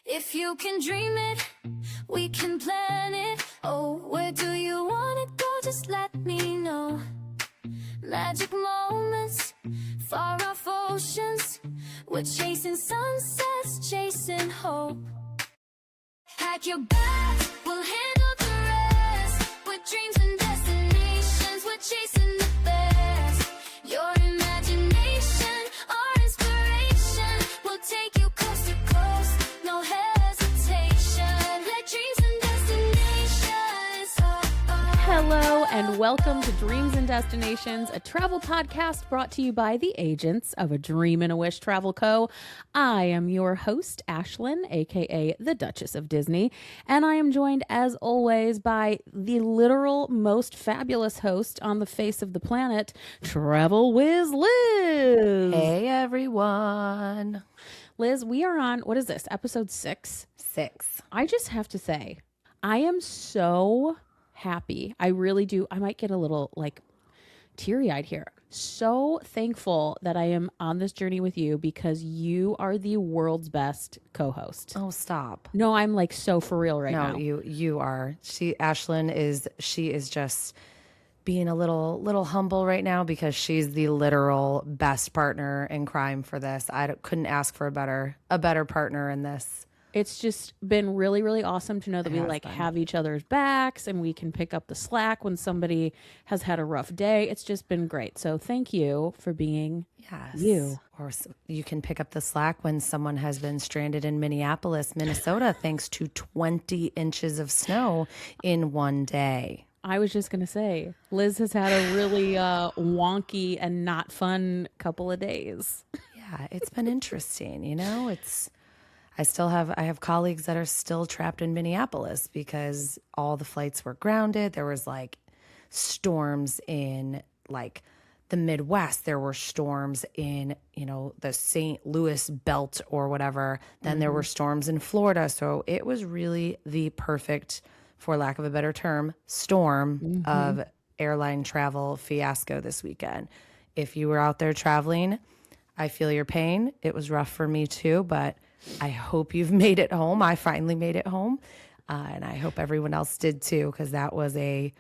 If you can dream it, we can plan it. Oh, where do you want to go? Just let me know. Magic moments, far off oceans. We're chasing sunsets, chasing hope. Pack your bags, we'll handle the rest. With dreams and destinations, we're chasing the best. Your imagination, our inspiration. We'll take you coast to coast, no hesitation. Like dreams and destinations. Oh, oh. Hello and welcome to Dreams and Destinations, a travel podcast brought to you by the agents of A Dream and a Wish Travel Co. I am your host, Ashlyn, aka the Duchess of Disney, and I am joined as always by the literal most fabulous host on the face of the planet, Travel Wiz Liz. Hey everyone. Liz, we are on, what is this, episode 6? 6. I just have to say, I am so happy. I really do. I might get a little like teary-eyed here. So thankful that I am on this journey with you because you are the world's best co-host. Oh, stop. No, I'm like so for real right now. No, you are. Ashlyn is just being a little humble right now because she's the literal best partner in crime for this. Couldn't ask for a better partner in this. It's just been really, really awesome to know that we have each other's backs and we can pick up the slack when somebody has had a rough day. It's just been great. So thank you for being you. Or you can pick up the slack when someone has been stranded in Minneapolis, Minnesota, thanks to 20 inches of snow in one day. I was just going to say, Liz has had a really wonky and not fun couple of days. Yeah, it's been interesting. I have colleagues that are still trapped in Minneapolis because all the flights were grounded. There was like storms in like the Midwest. There were storms in, the St. Louis belt or whatever. Then there were storms in Florida. So it was really the perfect, for lack of a better term, storm of airline travel fiasco this weekend. If you were out there traveling, I feel your pain. It was rough for me too, but I hope you've made it home. I finally made it home, and I hope everyone else did too, because that was an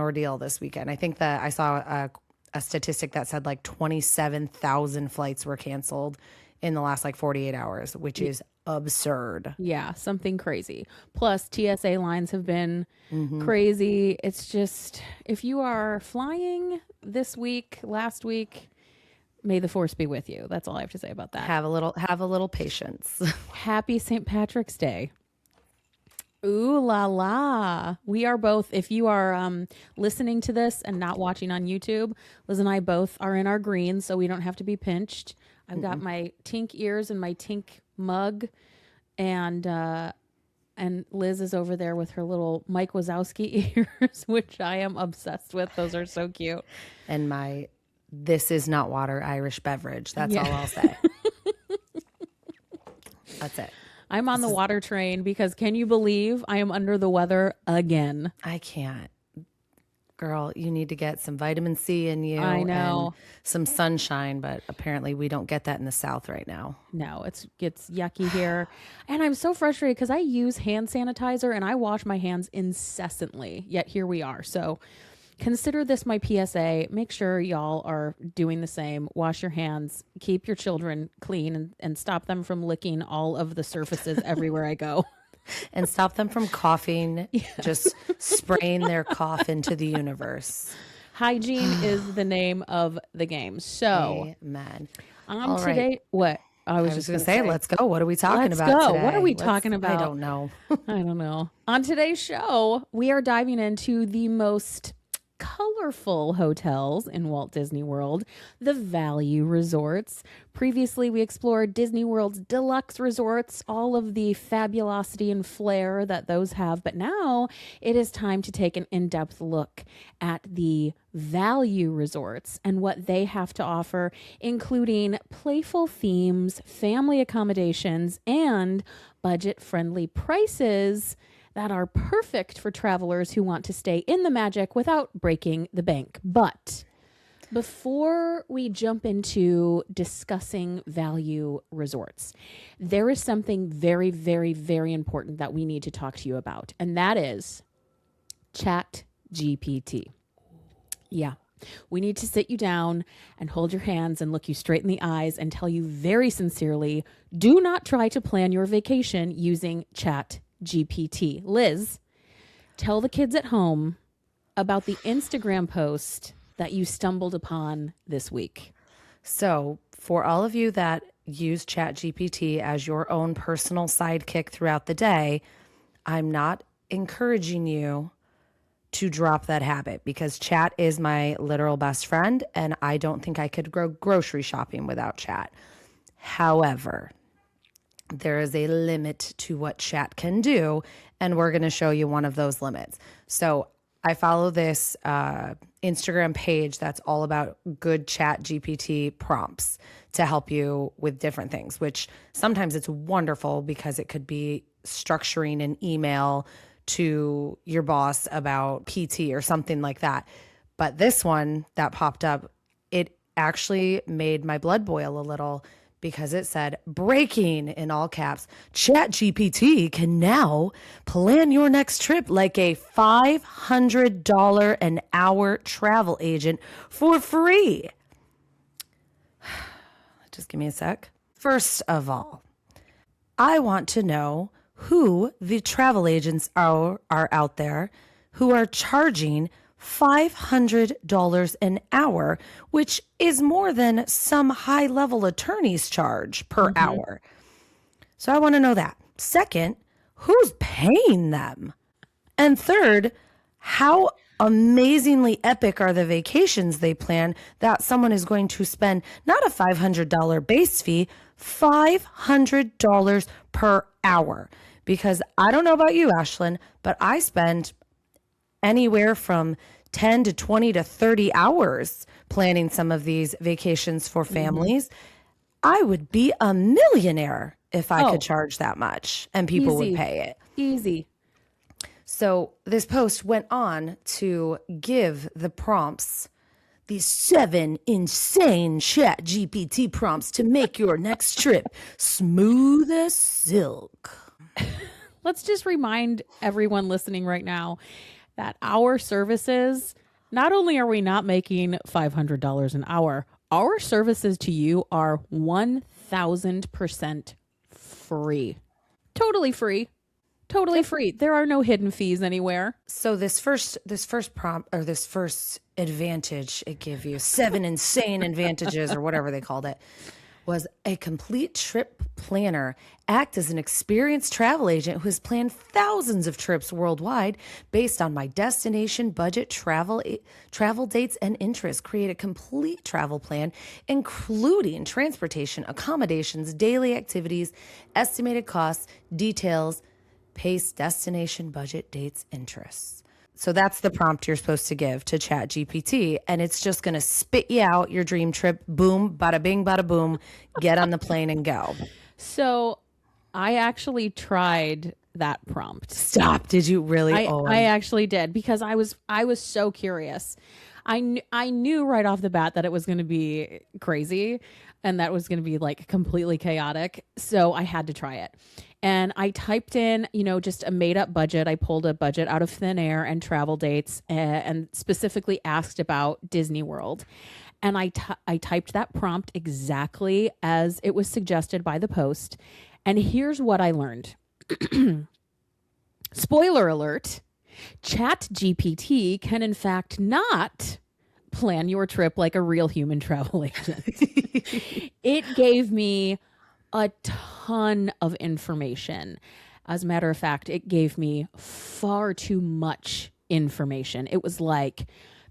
ordeal this weekend. I think that I saw a statistic that said like 27,000 flights were canceled in the last like 48 hours, which is absurd. Yeah, something crazy. Plus, TSA lines have been crazy. It's just, if you are flying this week, last week, may the force be with you. That's all I have to say about that. Have a little patience. Happy St. Patrick's Day. Ooh la la. We are both, if you are listening to this and not watching on YouTube, Liz and I both are in our green, so we don't have to be pinched. I've got my Tink ears and my Tink mug, and Liz is over there with her little Mike Wazowski ears, which I am obsessed with. Those are so cute. And my "This is not water" Irish beverage. That's all I'll say. That's it. I'm on the water train because can you believe I am under the weather again? I can't. Girl, you need to get some vitamin C in you. I know. And some sunshine, but apparently we don't get that in the South right now. No, it gets yucky here. And I'm so frustrated because I use hand sanitizer and I wash my hands incessantly, yet here we are. So consider this my PSA. Make sure y'all are doing the same. Wash your hands. Keep your children clean and stop them from licking all of the surfaces everywhere I go. And stop them from coughing, just spraying their cough into the universe. Hygiene is the name of the game. So, amen. Today, what? I was just going to say, let's go. What are we talking about today? What are we talking about? I don't know. I don't know. On today's show, we are diving into the most colorful hotels in Walt Disney World, the value resorts. Previously, we explored Disney World's deluxe resorts, all of the fabulosity and flair that those have. But now it is time to take an in-depth look at the value resorts and what they have to offer, including playful themes, family accommodations, and budget-friendly prices that are perfect for travelers who want to stay in the magic without breaking the bank. But Before we jump into discussing value resorts, there is something very, very, very important that we need to talk to you about, and that is Chat GPT. Yeah. We need to sit you down and hold your hands and look you straight in the eyes and tell you very sincerely, do not try to plan your vacation using Chat GPT. Liz, tell the kids at home about the Instagram post that you stumbled upon this week. So, for all of you that use Chat GPT as your own personal sidekick throughout the day, I'm not encouraging you to drop that habit because Chat is my literal best friend and I don't think I could go grocery shopping without Chat. However, there is a limit to what Chat can do, and we're going to show you one of those limits. So I follow this Instagram page that's all about good Chat GPT prompts to help you with different things, which sometimes it's wonderful because it could be structuring an email to your boss about PT or something like that. But this one that popped up, it actually made my blood boil a little because it said, breaking in all caps, Chat GPT can now plan your next trip like a $500 an hour travel agent for free. Just give me a sec. First of all, I want to know who the travel agents are out there who are charging $500 an hour, which is more than some high-level attorneys charge per hour. So I want to know that. Second, who's paying them? And third, how amazingly epic are the vacations they plan that someone is going to spend not a $500 base fee, $500 per hour? Because I don't know about you, Ashlyn, but I spend anywhere from 10 to 20 to 30 hours planning some of these vacations for families. I would be a millionaire if I could charge that much and people would pay it. Easy. So this post went on to give the prompts, these 7 insane Chat GPT prompts to make your next trip smooth as silk. Let's just remind everyone listening right now that our services, not only are we not making $500 an hour, our services to you are 1,000% free. Totally free. Totally free. There are no hidden fees anywhere. So this first prompt, or this first advantage it gave you, 7 insane advantages or whatever they called it, was a complete trip planner. Act as an experienced travel agent who has planned thousands of trips worldwide based on my destination, budget, travel dates, and interests. Create a complete travel plan, including transportation, accommodations, daily activities, estimated costs, details, pace, destination, budget, dates, interests. So that's the prompt you're supposed to give to Chat GPT, and it's just going to spit you out your dream trip. Boom, bada bing, bada boom. Get on the plane and go. So I actually tried that prompt. Stop. Did you really? I actually did because I was so curious. I knew right off the bat that it was going to be crazy and that was going to be like completely chaotic. So I had to try it. And I typed in, just a made up budget. I pulled a budget out of thin air and travel dates and specifically asked about Disney World. And I typed that prompt exactly as it was suggested by the post. And here's what I learned. Spoiler alert, Chat GPT can in fact not plan your trip like a real human travel agent. It gave me a ton of information. As a matter of fact, it gave me far too much information. It was like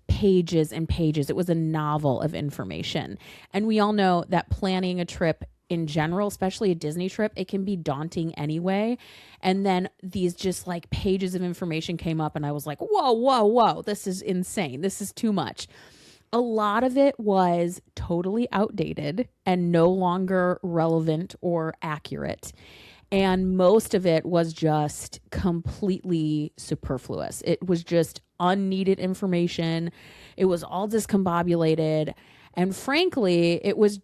pages and pages. It was a novel of information. And we all know that planning a trip in general, especially a Disney trip, it can be daunting anyway. And then these just like pages of information came up and I was like, whoa, this is insane. This is too much. A lot of it was totally outdated and no longer relevant or accurate. And most of it was just completely superfluous. It was just unneeded information. It was all discombobulated. And frankly, it was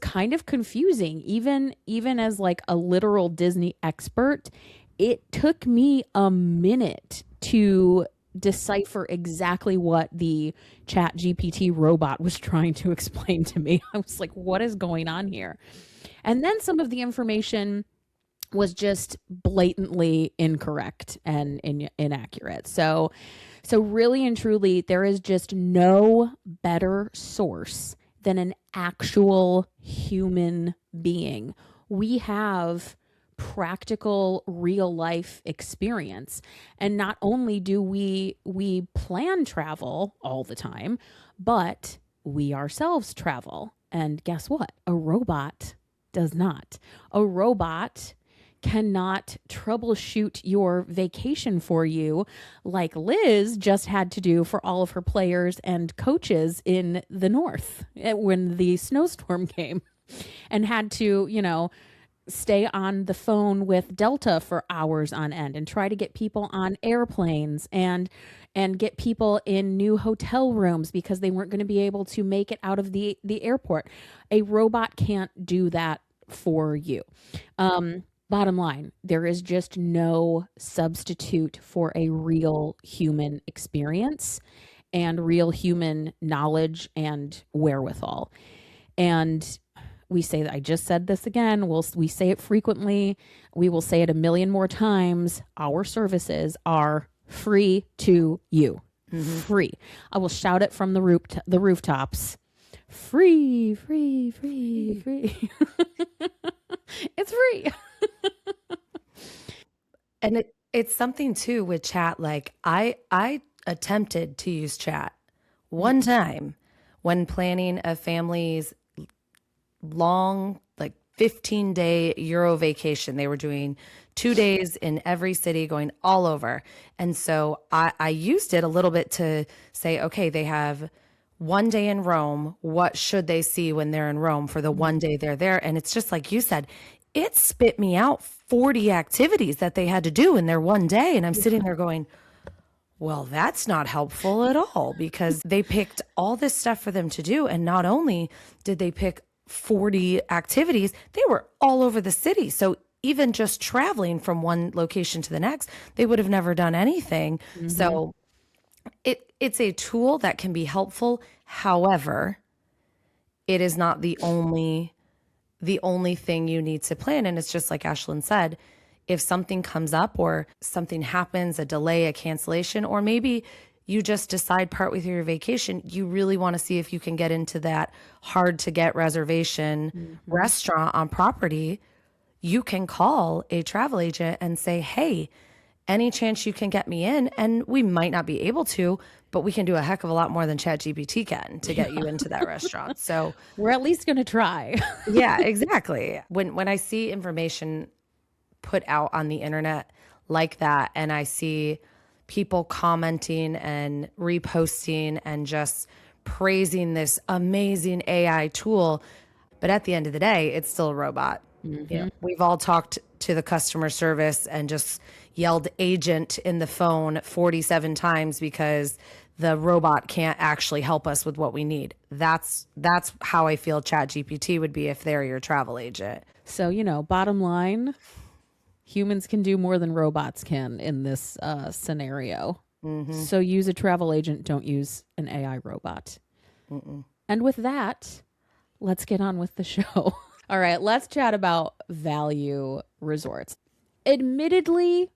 kind of confusing. Even as like a literal Disney expert, it took me a minute to decipher exactly what the Chat GPT robot was trying to explain to me. I was like, what is going on here? And then some of the information was just blatantly incorrect and inaccurate. So really and truly, there is just no better source than an actual human being. We have practical real life experience. And not only do we plan travel all the time, but we ourselves travel. And guess what? A robot does not. A robot cannot troubleshoot your vacation for you like Liz just had to do for all of her players and coaches in the north when the snowstorm came, and had to, stay on the phone with Delta for hours on end and try to get people on airplanes and get people in new hotel rooms because they weren't going to be able to make it out of the airport. A robot can't do that for you. Bottom line, there is just no substitute for a real human experience and real human knowledge and wherewithal. And we say that, I just said this again, we say it frequently, we will say it a million more times. Our services are free to you. Free. I will shout it from the rooftops. Free, free, free, free. It's free. And it's something too with chat. Like I attempted to use chat one time when planning a family's long, like 15-day Euro vacation. They were doing 2 days in every city, going all over. And so I used it a little bit to say, okay, they have 1 day in Rome. What should they see when they're in Rome for the 1 day they're there? And it's just like you said, it spit me out 40 activities that they had to do in their 1 day. And I'm sitting there going, well, that's not helpful at all, because they picked all this stuff for them to do. And not only did they pick 40 activities, they were all over the city. So even just traveling from one location to the next, they would have never done anything. So it's a tool that can be helpful. However, it is not the only thing you need to plan. And it's just like Ashlyn said, if something comes up or something happens, a delay, a cancellation, or maybe you just decide part with your vacation, you really want to see if you can get into that hard to get reservation restaurant on property, you can call a travel agent and say, hey, any chance you can get me in? And we might not be able to, but we can do a heck of a lot more than Chat GPT can to get you into that restaurant. So we're at least going to try. yeah, exactly. When I see information put out on the internet like that, and I see people commenting and reposting and just praising this amazing AI tool, but at the end of the day, it's still a robot. We've all talked to the customer service and just yelled agent in the phone 47 times because the robot can't actually help us with what we need. That's how I feel Chat GPT would be if they're your travel agent. So, bottom line, humans can do more than robots can in this scenario. So use a travel agent, don't use an AI robot. And with that, let's get on with the show. All right, let's chat about value resorts. Admittedly,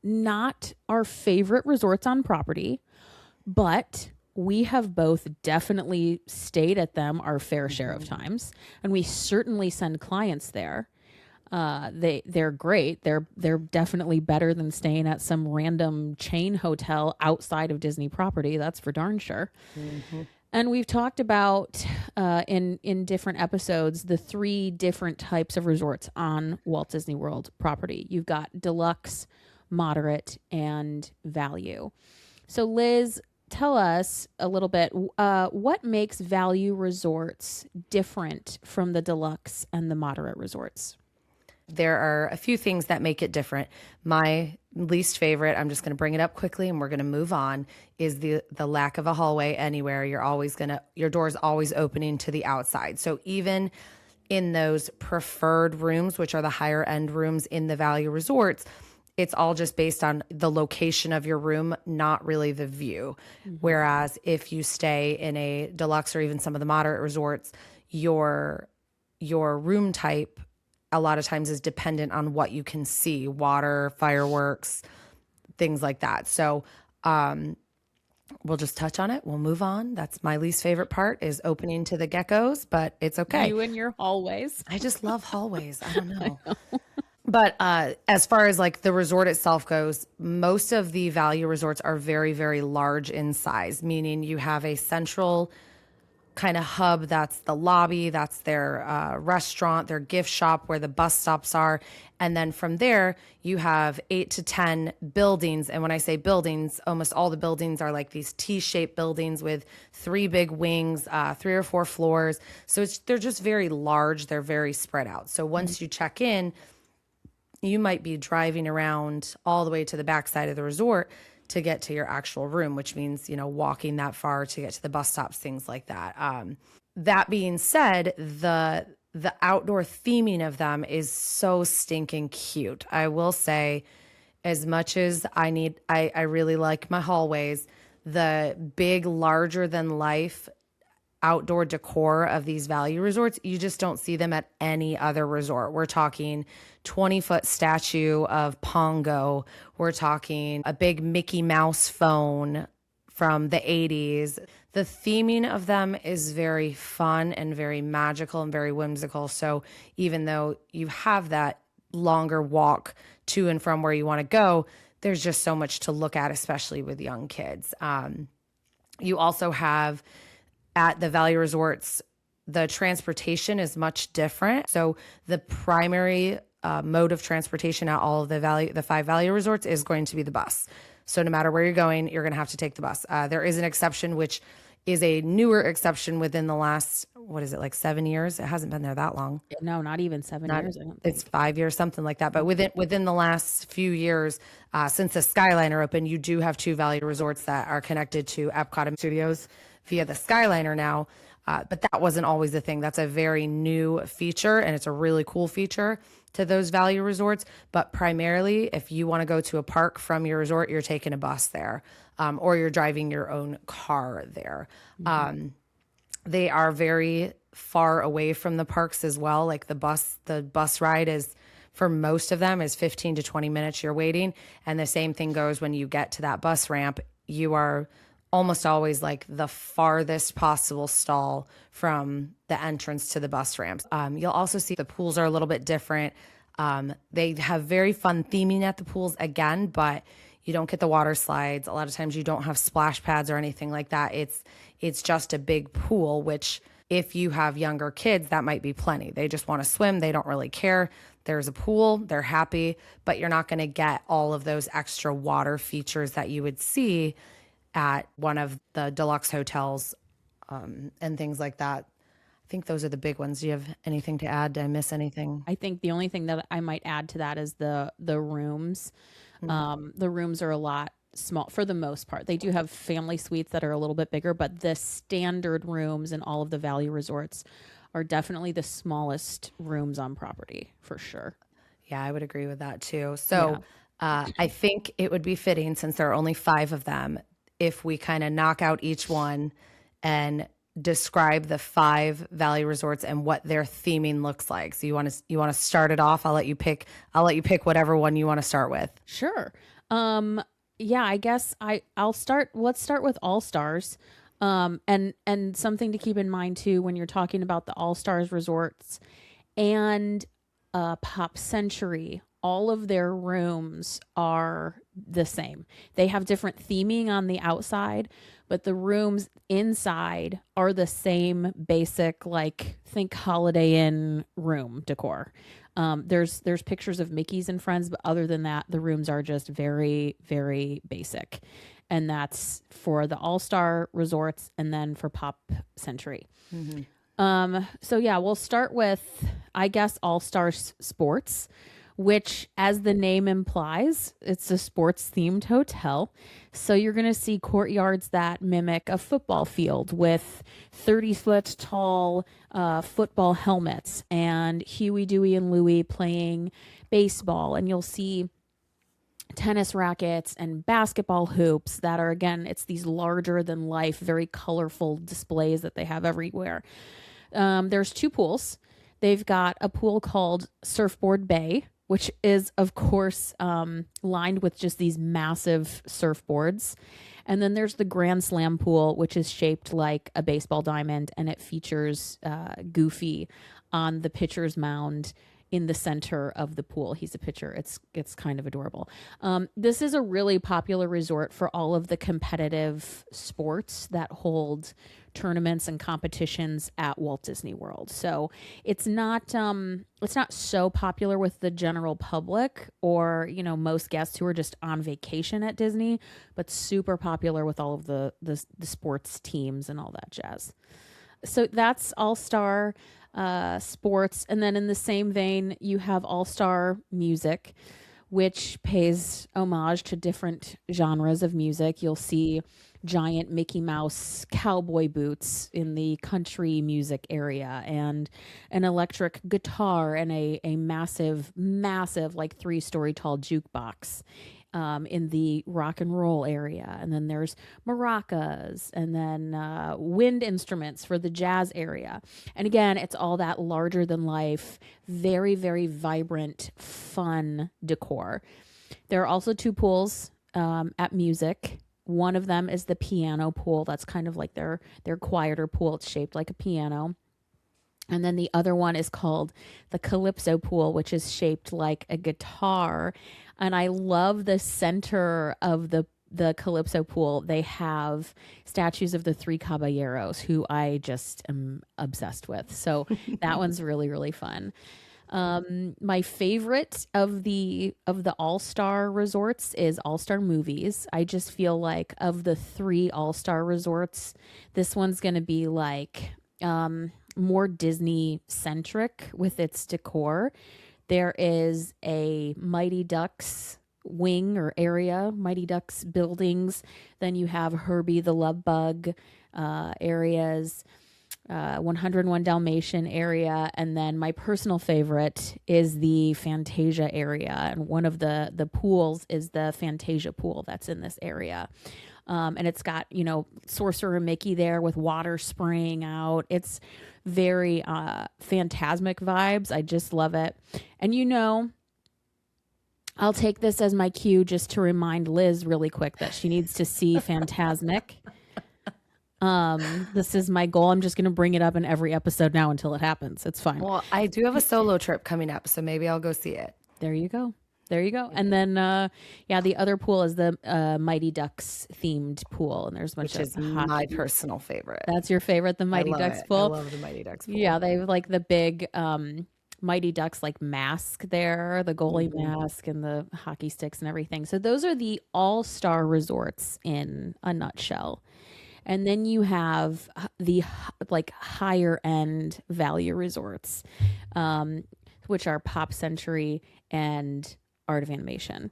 not our favorite resorts on property, but we have both definitely stayed at them our fair share of times, and we certainly send clients there. They're great. They're definitely better than staying at some random chain hotel outside of Disney property. That's for darn sure. And we've talked about in different episodes the 3 different types of resorts on Walt Disney World property. You've got deluxe, moderate, and value. So Liz, tell us a little bit, what makes value resorts different from the deluxe and the moderate resorts? There are a few things that make it different. My least favorite, I'm just going to bring it up quickly and we're going to move on, is the lack of a hallway anywhere. Your door's always opening to the outside. So even in those preferred rooms, which are the higher end rooms in the value resorts, it's all just based on the location of your room, not really the view. Whereas if you stay in a deluxe or even some of the moderate resorts, your room type a lot of times is dependent on what you can see, water, fireworks, things like that. So we'll just touch on it. We'll move on. That's my least favorite part, is opening to the geckos, but it's okay. You and your hallways. I just love hallways. I don't know. But as far as like the resort itself goes, most of the value resorts are very, very large in size, meaning you have a central kind of hub. That's the lobby, that's their restaurant, their gift shop where the bus stops are. And then from there, you have 8 to 10 buildings. And when I say buildings, almost all the buildings are like these T-shaped buildings with 3 big wings, 3 or 4 floors. So they're just very large. They're very spread out. So once you check in, you might be driving around all the way to the backside of the resort to get to your actual room, which means, walking that far to get to the bus stops, things like that. That being said, the outdoor theming of them is so stinking cute. I will say, as much as I really like my hallways, the big, larger than life outdoor decor of these value resorts, you just don't see them at any other resort. We're talking 20-foot statue of Pongo. We're talking a big Mickey Mouse phone from the 80s. The theming of them is very fun and very magical and very whimsical. So even though you have that longer walk to and from where you want to go, there's just so much to look at, especially with young kids. You also have, at the value resorts, the transportation is much different. So the primary mode of transportation at all of the 5 value resorts is going to be the bus. So no matter where you're going, you're going to have to take the bus. There is an exception, which is a newer exception within the last, 7 years? It hasn't been there that long. No, not even 7 years. I don't think. It's 5 years, something like that. But within the last few years, since the Skyliner opened, you do have 2 value resorts that are connected to Epcot Studios via the Skyliner now. But that wasn't always the thing. That's a very new feature, and it's a really cool feature to those value resorts. But primarily, if you want to go to a park from your resort, you're taking a bus there, or you're driving your own car there. They are very far away from the parks as well. Like the bus ride is, for most of them, is 15 to 20 minutes you're waiting. And the same thing goes when you get to that bus ramp. You are almost always like the farthest possible stall from the entrance to the bus ramps. You'll also see the pools are a little bit different. They have very fun theming at the pools again, but you don't get the water slides. A lot of times you don't have splash pads or anything like that. It's just a big pool, which if you have younger kids, that might be plenty. They just want to swim. They don't really care. There's a pool. They're happy, but you're not going to get all of those extra water features that you would see at one of the deluxe hotels, and things like that. I think those are the big ones. Do you have anything to add? Did I miss anything? I think the only thing that I might add to that is the rooms. The rooms are a lot small for the most part. They do have family suites that are a little bit bigger, but the standard rooms in all of the value resorts are definitely the smallest rooms on property, for sure. Yeah, I would agree with that too. So I think it would be fitting, since there are only 5 of them, if we kind of knock out each one and describe the 5 value resorts and what their theming looks like. So you want to start it off? I'll let you pick whatever one you want to start with. Sure. Yeah, I guess I'll start. Let's start with All Stars. And something to keep in mind too when you're talking about the All Stars resorts and Pop Century. All of their rooms are the same. They have different theming on the outside, but the rooms inside are the same basic, like, think Holiday Inn room decor. There's pictures of Mickey's and friends, but other than that, the rooms are just very, very basic. And that's for the All-Star resorts and then for Pop Century. So yeah, we'll start with, I guess, All Star Sports, which, as the name implies, it's a sports themed hotel. So you're going to see courtyards that mimic a football field with 30-foot tall football helmets and Huey, Dewey, and Louie playing baseball. And you'll see tennis rackets and basketball hoops that are, again, it's these larger than life, very colorful displays that they have everywhere. There's two pools. They've got a pool called Surfboard Bay, which is, of course, lined with just these massive surfboards. And then there's the Grand Slam pool, which is shaped like a baseball diamond, and it features Goofy on the pitcher's mound in the center of the pool. He's a pitcher. It's kind of adorable. This is a really popular resort for all of the competitive sports that hold tournaments and competitions at Walt Disney World. So it's not so popular with the general public or, most guests who are just on vacation at Disney, but super popular with all of the sports teams and all that jazz. So that's All-Star Sports. And then in the same vein, you have All-Star Music, which pays homage to different genres of music. You'll see giant Mickey Mouse cowboy boots in the country music area, and an electric guitar, and a massive, like 3-story tall jukebox in the rock and roll area. And then there's maracas, and then wind instruments for the jazz area. And again, it's all that larger than life, very, very vibrant, fun decor. There are also two pools at Music. One of them is the piano pool. That's kind of like their quieter pool. It's shaped like a piano. And then the other one is called the Calypso pool, which is shaped like a guitar. And I love the center of the Calypso pool. They have statues of the three caballeros, who I just am obsessed with. So that one's really, really fun. My favorite of the All-Star resorts is All-Star Movies. I just feel like of the 3 All-Star resorts, this one's going to be like more Disney centric with its decor. There is a Mighty Ducks wing or area, Mighty Ducks buildings. Then you have Herbie the Love Bug areas. 101 Dalmatian area, and then my personal favorite is the Fantasia area, and one of the pools is the Fantasia pool that's in this area. And it's got, Sorcerer Mickey there with water spraying out. It's very phantasmic vibes. I just love it. And I'll take this as my cue just to remind Liz really quick that she needs to see Phantasmic. This is my goal. I'm just going to bring it up in every episode now until it happens. It's fine. Well, I do have a solo trip coming up, so maybe I'll go see it. There you go. And then, the other pool is the Mighty Ducks themed pool, and there's a bunch Which is hockey. my personal favorite. That's your favorite, the Mighty Ducks pool? I love the Mighty Ducks pool. Yeah, they have like the big Mighty Ducks like mask there, the goalie mask and the hockey sticks and everything. So those are the All-Star resorts in a nutshell. And then you have the like higher end value resorts, which are Pop Century and Art of Animation.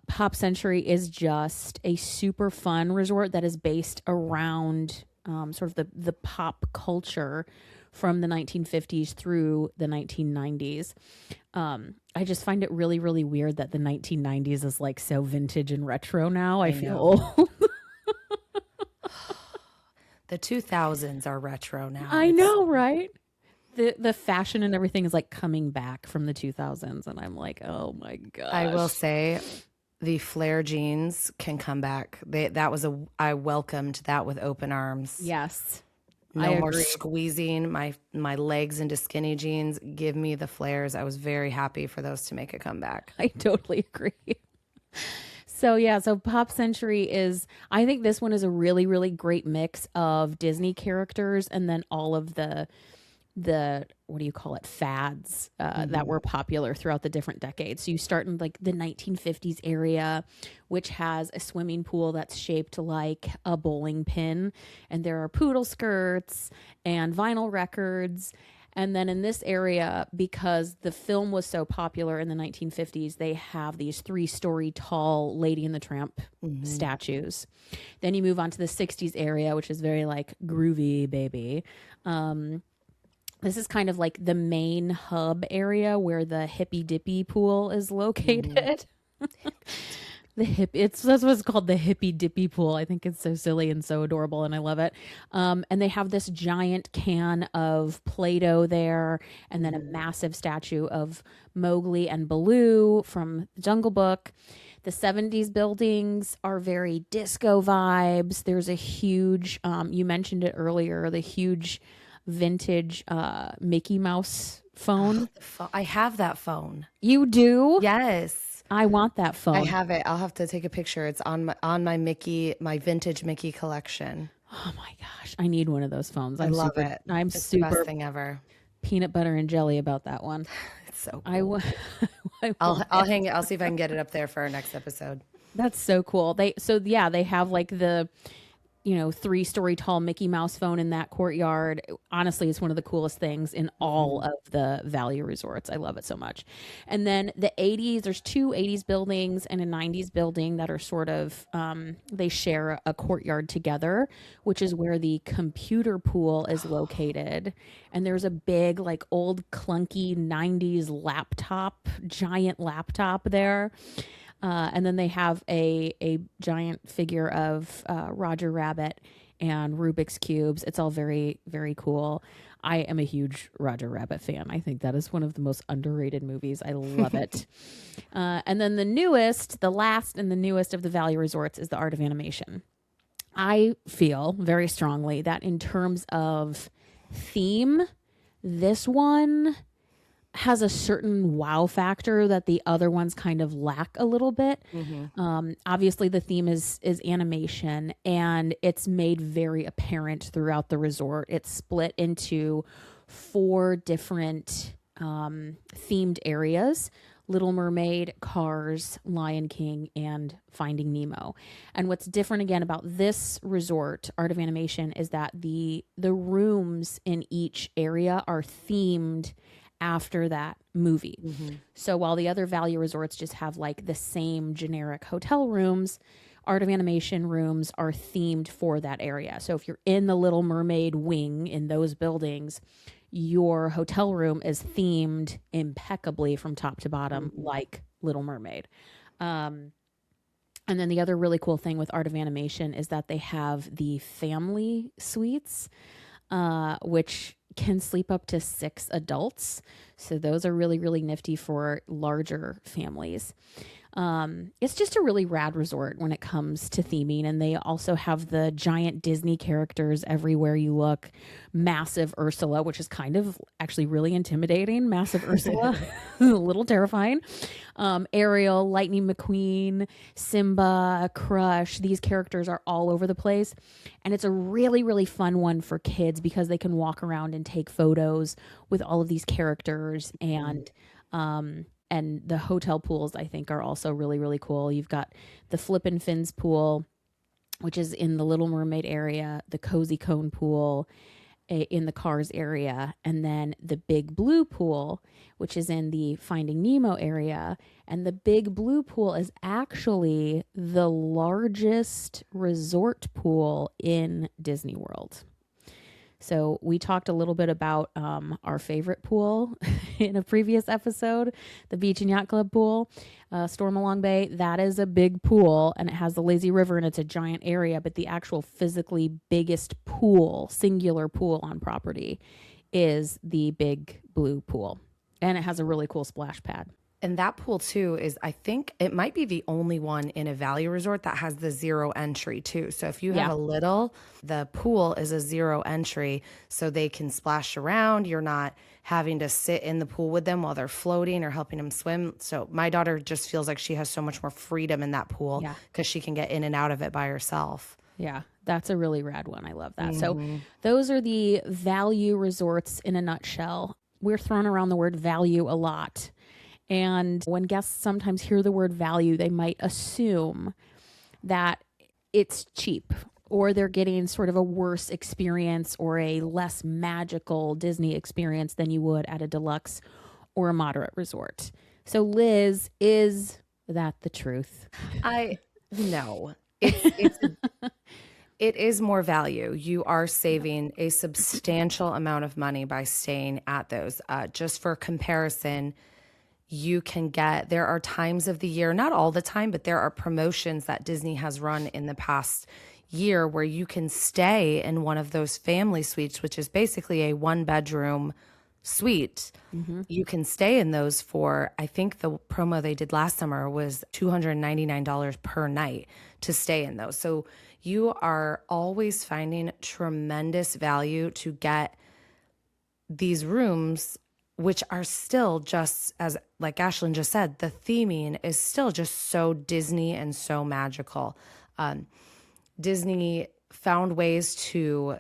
Pop Century is just a super fun resort that is based around sort of the pop culture from the 1950s through the 1990s. I just find it really, really weird that the 1990s is like so vintage and retro now. I feel old. The 2000s are retro now. I know, right? The fashion and everything is like coming back from the 2000s, and I'm like, oh my gosh. I will say the flare jeans can come back. I welcomed that with open arms. Yes. No more squeezing my legs into skinny jeans. Give me the flares. I was very happy for those to make a comeback. I totally agree. So Pop Century I think this one is a really, really great mix of Disney characters and then all of the what do you call it, fads that were popular throughout the different decades. So you start in like the 1950s area, which has a swimming pool that's shaped like a bowling pin, and there are poodle skirts and vinyl records. And then in this area, because the film was so popular in the 1950s, they have these 3-story tall Lady and the Tramp statues. Then you move on to the 60s area, which is very like groovy, baby. This is kind of like the main hub area where the Hippy Dippy pool is located. That's what's called the Hippy Dippy pool. I think it's so silly and so adorable, and I love it. And they have this giant can of Play-Doh there, and then a massive statue of Mowgli and Baloo from the Jungle Book. The 70s buildings are very disco vibes. There's a huge, you mentioned it earlier, the huge vintage Mickey Mouse phone. I have that phone. You do? Yes. I want that phone. I have it. I'll have to take a picture. It's on my vintage Mickey collection. Oh my gosh, I need one of those phones. I love it. I'm it's super the best thing ever. Peanut butter and jelly about that one. It's so cool. I'll hang it. I'll see if I can get it up there for our next episode. That's so cool. They have like the 3-story tall Mickey Mouse phone in that courtyard. Honestly, it's one of the coolest things in all of the value resorts. I love it so much. And then the 80s, there's 2 80s buildings and a 90s building that are sort of, they share a courtyard together, which is where the computer pool is located. And there's a big, like old clunky 90s giant laptop there. And then they have a giant figure of Roger Rabbit and Rubik's Cubes. It's all very, very cool. I am a huge Roger Rabbit fan. I think that is one of the most underrated movies. I love it. And then the last and the newest of the value resorts is the Art of Animation. I feel very strongly that in terms of theme, this one has a certain wow factor that the other ones kind of lack a little bit. Obviously, the theme is animation, and it's made very apparent throughout the resort. It's split into 4 different themed areas: Little Mermaid, Cars, Lion King, and Finding Nemo. And what's different again about this resort, Art of Animation, is that the rooms in each area are themed after that movie. So while the other value resorts just have like the same generic hotel rooms, Art of Animation rooms are themed for that area. So if you're in the Little Mermaid wing in those buildings, your hotel room is themed impeccably from top to bottom, like Little Mermaid. And then the other really cool thing with Art of Animation is that they have the family suites, which can sleep up to 6 adults. So those are really, really nifty for larger families. It's just a really rad resort when it comes to theming. And they also have the giant Disney characters everywhere you look. Massive Ursula, which is kind of actually really intimidating. Massive Ursula, a little terrifying. Ariel, Lightning McQueen, Simba, Crush. These characters are all over the place. And it's a really, really fun one for kids because they can walk around and take photos with all of these characters. And the hotel pools, I think, are also really, really cool. You've got the Flippin' Fins pool, which is in the Little Mermaid area, the Cozy Cone pool in the Cars area, and then the Big Blue pool, which is in the Finding Nemo area. And the Big Blue pool is actually the largest resort pool in Disney World. So we talked a little bit about our favorite pool in a previous episode, the Beach and Yacht Club pool, Stormalong Bay. That is a big pool, and it has the lazy river, and it's a giant area. But the actual physically biggest pool, singular pool on property, is the Big Blue pool, and it has a really cool splash pad. And that pool too is, I think it might be the only one in a value resort that has the 0 entry too. So if you have a little, the pool is a 0 entry, so they can splash around. You're not having to sit in the pool with them while they're floating or helping them swim. So my daughter just feels like she has so much more freedom in that pool because she can get in and out of it by herself. Yeah, that's a really rad one. I love that. So those are the value resorts in a nutshell. we're throwing around the word value a lot. And when guests sometimes hear the word value, they might assume that it's cheap or they're getting sort of a worse experience or a less magical Disney experience than you would at a deluxe or a moderate resort. So Liz, is that the truth? No. It is more value. You are saving a substantial amount of money by staying at those. Just for comparison, there are times of the year, not all the time, but there are promotions that Disney has run in the past year where you can stay in one of those family suites, which is basically a 1-bedroom suite. You can stay in those for, I think the promo they did last summer was $299 per night to stay in those. So you are always finding tremendous value to get these rooms, which are still just, as like Ashlyn just said, the theming is still just so Disney and so magical. Disney found ways to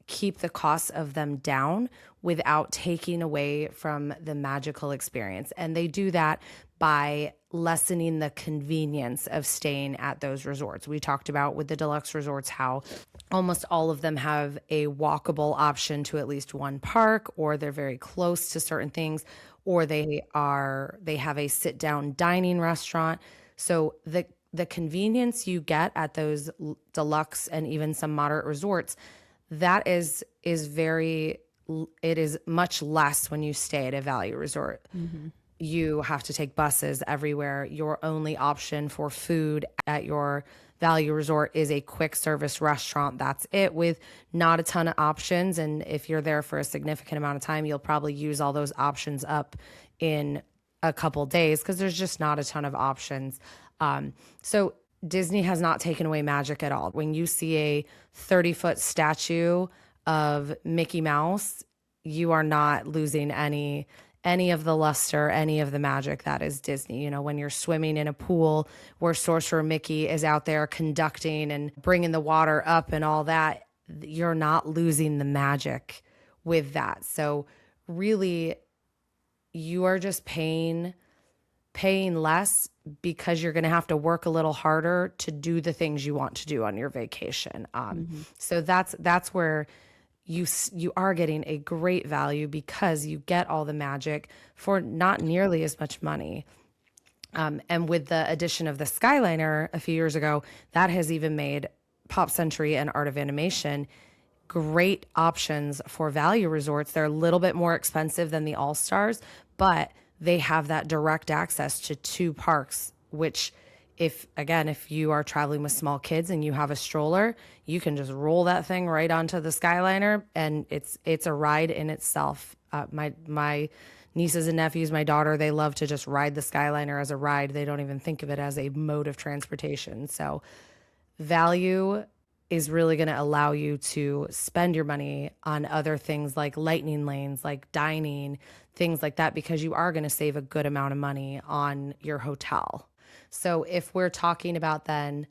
keep the costs of them down without taking away from the magical experience. And they do that by lessening the convenience of staying at those resorts. We talked about with the deluxe resorts how almost all of them have a walkable option to at least one park, or they're very close to certain things, or they have a sit-down dining restaurant. So the convenience you get at those deluxe and even some moderate resorts, that is much less when you stay at a value resort. You have to take buses everywhere. Your only option for food at your value resort is a quick service restaurant. That's it, with not a ton of options. And if you're there for a significant amount of time, you'll probably use all those options up in a couple days because there's just not a ton of options. So Disney has not taken away magic at all. When you see a 30-foot statue of Mickey Mouse, you are not losing any of the luster, any of the magic that is Disney. You know, when you're swimming in a pool where Sorcerer Mickey is out there conducting and bringing the water up and all that, you're not losing the magic with that. So really, you are just paying less because you're going to have to work a little harder to do the things you want to do on your vacation. So that's where you are getting a great value because you get all the magic for not nearly as much money. And with the addition of the Skyliner a few years ago, that has even made Pop Century and Art of Animation great options for value resorts. They're a little bit more expensive than the All-Stars, but they have that direct access to 2 parks, which if you are traveling with small kids and you have a stroller, you can just roll that thing right onto the Skyliner and it's a ride in itself. My nieces and nephews, my daughter, they love to just ride the Skyliner as a ride. They don't even think of it as a mode of transportation. So value is really going to allow you to spend your money on other things like lightning lanes, like dining, things like that, because you are going to save a good amount of money on your hotel. So if we're talking about then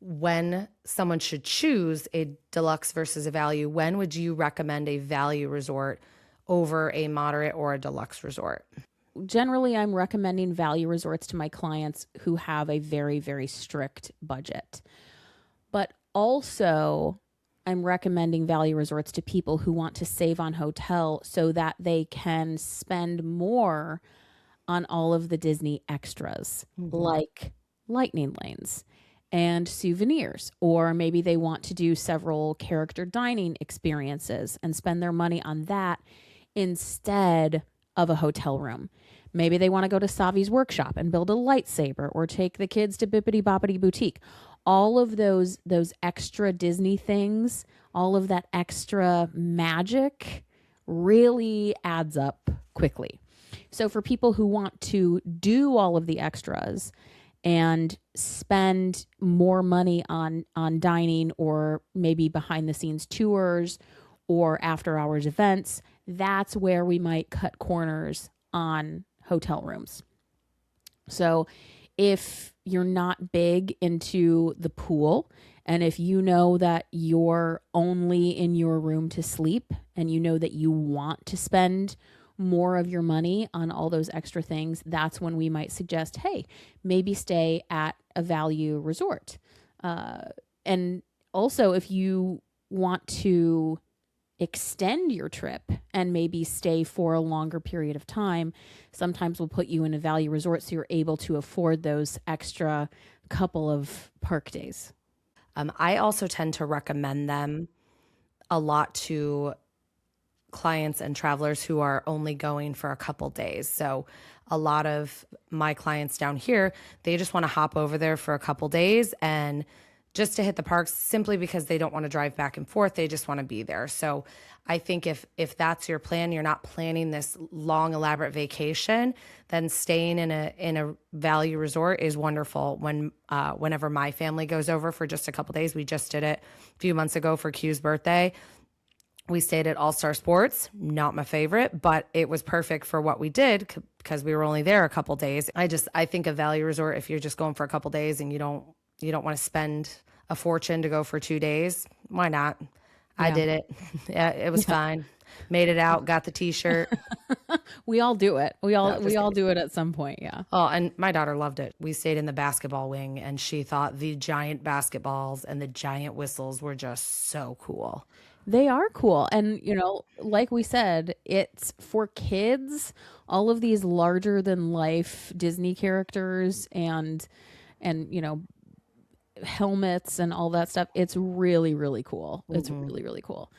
when someone should choose a deluxe versus a value, when would you recommend a value resort over a moderate or a deluxe resort? Generally, I'm recommending value resorts to my clients who have a very, very strict budget. But also, I'm recommending value resorts to people who want to save on hotel so that they can spend more on all of the Disney extras, like lightning lanes and souvenirs, or maybe they want to do several character dining experiences and spend their money on that instead of a hotel room. Maybe they want to go to Savi's workshop and build a lightsaber, or take the kids to Bippity Boppity Boutique. All of those extra Disney things, all of that extra magic really adds up quickly. So for people who want to do all of the extras and spend more money on dining, or maybe behind the scenes tours or after hours events, that's where we might cut corners on hotel rooms. So if you're not big into the pool, and if you know that you're only in your room to sleep, and you know that you want to spend more of your money on all those extra things, that's when we might suggest, hey, maybe stay at a value resort. And also, if you want to extend your trip and maybe stay for a longer period of time, sometimes we'll put you in a value resort so you're able to afford those extra couple of park days. I also tend to recommend them a lot to clients and travelers who are only going for a couple days. So a lot of my clients down here, they just want to hop over there for a couple days and just to hit the parks simply because they don't want to drive back and forth. They just want to be there. So I think if that's your plan, you're not planning this long, elaborate vacation, then staying in a value resort is wonderful. Whenever my family goes over for just a couple days, we just did it a few months ago for Q's birthday. We stayed at All Star Sports, not my favorite, but it was perfect for what we did because we were only there a couple days. I think a value resort, if you're just going for a couple days and you don't want to spend a fortune to go for 2 days, why not? I did it. Yeah, it was fine. Made it out, got the t-shirt. We all do it. We all do it at some point, yeah. Oh, and my daughter loved it. We stayed in the basketball wing and she thought the giant basketballs and the giant whistles were just so cool. They are cool. And, like we said, it's for kids, all of these larger than life Disney characters and helmets and all that stuff. It's really, really cool. It's really, really cool.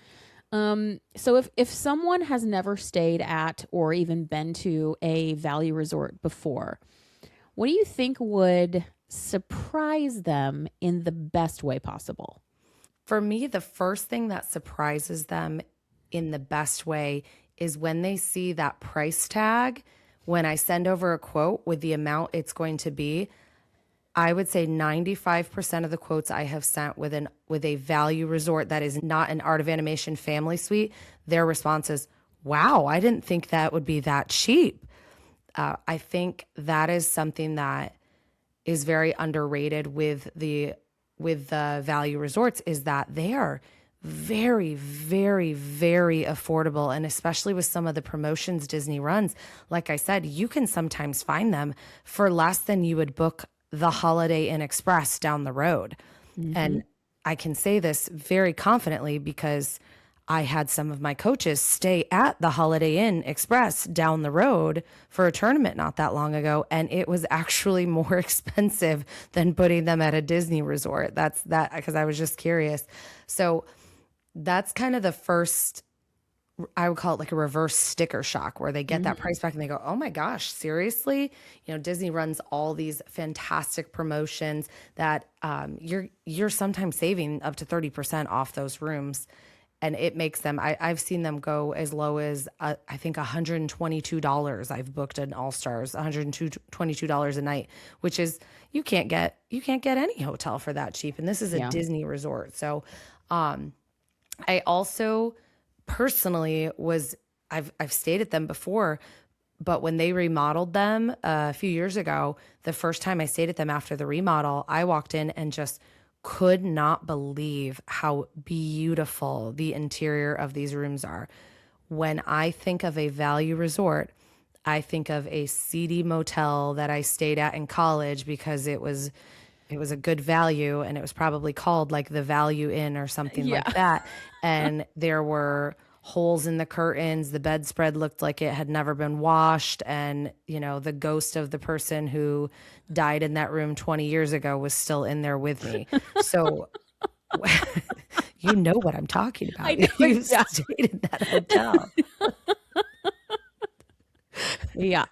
So if someone has never stayed at or even been to a value resort before, what do you think would surprise them in the best way possible? For me, the first thing that surprises them in the best way is when they see that price tag. When I send over a quote with the amount it's going to be, I would say 95% of the quotes I have sent with a value resort that is not an Art of Animation family suite, their response is, wow, I didn't think that would be that cheap. I think that is something that is very underrated with the value resorts, is that they are very, very, very affordable. And especially with some of the promotions Disney runs, like I said, you can sometimes find them for less than you would book the Holiday Inn Express down the road. And I can say this very confidently because I had some of my coaches stay at the Holiday Inn Express down the road for a tournament not that long ago, and it was actually more expensive than putting them at a Disney resort. That's because I was just curious. So that's kind of the first, I would call it like a reverse sticker shock, where they get that price back and they go, oh my gosh, seriously? Disney runs all these fantastic promotions that you're sometimes saving up to 30% off those rooms. And it makes them, I've seen them go as low as, I think $122. I've booked an All-Stars, $122 a night, which is, you can't get any hotel for that cheap. And this is a Disney resort. So I also personally I've stayed at them before, but when they remodeled them a few years ago, the first time I stayed at them after the remodel, I walked in and just could not believe how beautiful the interior of these rooms are. When I think of a value resort, I think of a seedy motel that I stayed at in college because it was a good value, and it was probably called like the Value Inn or something like that. And there were holes in the curtains. The bedspread looked like it had never been washed. And, the ghost of the person who died in that room 20 years ago was still in there with me. So you know what I'm talking about. You stayed in that hotel. Yeah.